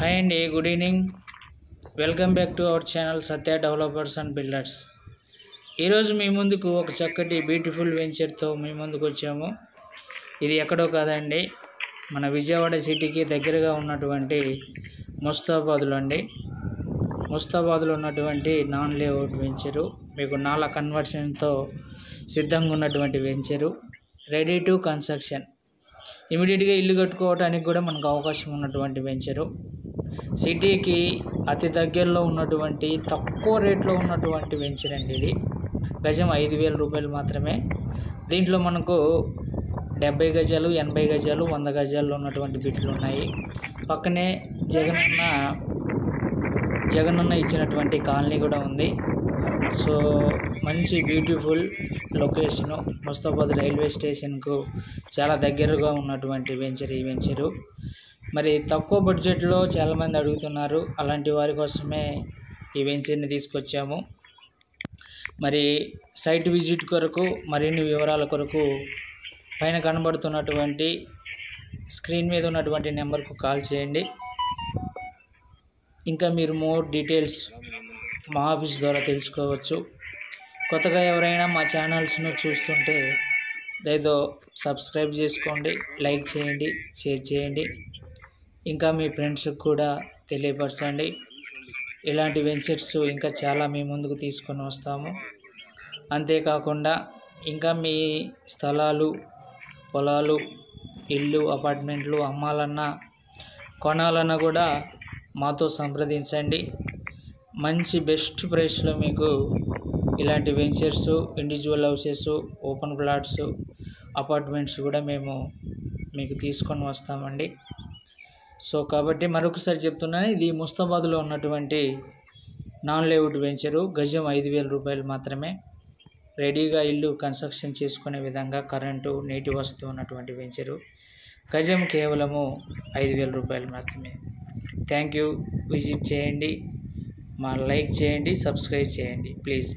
Hi అండి, good evening. Welcome back to our channel Satya developers and builders. ఈరోజు మీ ముందుకు ఒక చక్కటి బ్యూటిఫుల్ వెంచర్తో మీ ముందుకు వచ్చాము. ఇది ఎక్కడో కాదండి, మన విజయవాడ సిటీకి దగ్గరగా ఉన్నటువంటి ముస్తాబాద్లో అండి. ముస్తాబాద్లో ఉన్నటువంటి నాన్ లేఅవుట్ వెంచరు, మీకు నాలా కన్వర్షన్తో సిద్ధంగా ఉన్నటువంటి వెంచరు, రెడీ టు కన్స్ట్రక్షన్. ఇమీడియట్గా ఇల్లు కట్టుకోవడానికి కూడా మనకు అవకాశం ఉన్నటువంటి వెంచరు. సిటీకి అతి దగ్గరలో ఉన్నటువంటి తక్కువ రేట్లో ఉన్నటువంటి వెంచర్ అండి ఇది. గజం 5,000 రూపాయలు మాత్రమే. దీంట్లో మనకు 70 గజాలు, 80 గజాలు, 100 గజాల్లో ఉన్నటువంటి బిట్లు ఉన్నాయి. పక్కనే జగనన్న ఇచ్చినటువంటి కాలనీ కూడా ఉంది. సో మంచి బ్యూటిఫుల్ లొకేషను, ముస్తాబాద్ రైల్వే స్టేషన్కు చాలా దగ్గరగా ఉన్నటువంటి వెంచర్ ఈ వెంచరు. మరి తక్కువ బడ్జెట్లో చాలామంది అడుగుతున్నారు, అలాంటి వారి కోసమే ఈ వెంచర్ని తీసుకొచ్చాము. మరి సైట్ విజిట్ కొరకు, మరిన్ని వివరాల కొరకు పైన కనబడుతున్నటువంటి స్క్రీన్ మీద ఉన్నటువంటి నెంబర్కు కాల్ చేయండి. ఇంకా మీరు మోర్ డీటెయిల్స్ మా ఆఫీస్ ద్వారా తెలుసుకోవచ్చు. కొత్తగా ఎవరైనా మా ఛానల్స్ను చూస్తుంటే దయతో సబ్స్క్రైబ్ చేసుకోండి, లైక్ చేయండి, షేర్ చేయండి, ఇంకా మీ ఫ్రెండ్స్కి కూడా తెలియపరచండి. ఇలాంటి వెంచర్స్ ఇంకా చాలా మీ ముందుకు తీసుకొని వస్తాము. అంతేకాకుండా ఇంకా మీ స్థలాలు, పొలాలు, ఇల్లు, అపార్ట్మెంట్లు అమ్మాలన్నా కొనాలన్నా కూడా మాతో సంప్రదించండి. మంచి బెస్ట్ ప్రైస్లో మీకు ఇలాంటి ventures, individual houses, open plots, apartments కూడా మేము మీకు తీసుకొని వస్తామండి. సో కాబట్టి మరొకసారి చెప్తున్నాను, ఇది ముస్తాబాద్లో ఉన్నటువంటి నాన్ లేఅవుట్ వెంచరు. గజం 5,000 రూపాయలు మాత్రమే. రెడీగా ఇల్లు కన్స్ట్రక్షన్ చేసుకునే విధంగా కరెంటు, నీటి వస్తువు ఉన్నటువంటి వెంచరు. గజం కేవలము 5,000 రూపాయలు మాత్రమే. Thank you. విజిట్ చేయండి, మా లైక్ చేయండి, సబ్స్క్రైబ్ చేయండి, ప్లీజ్.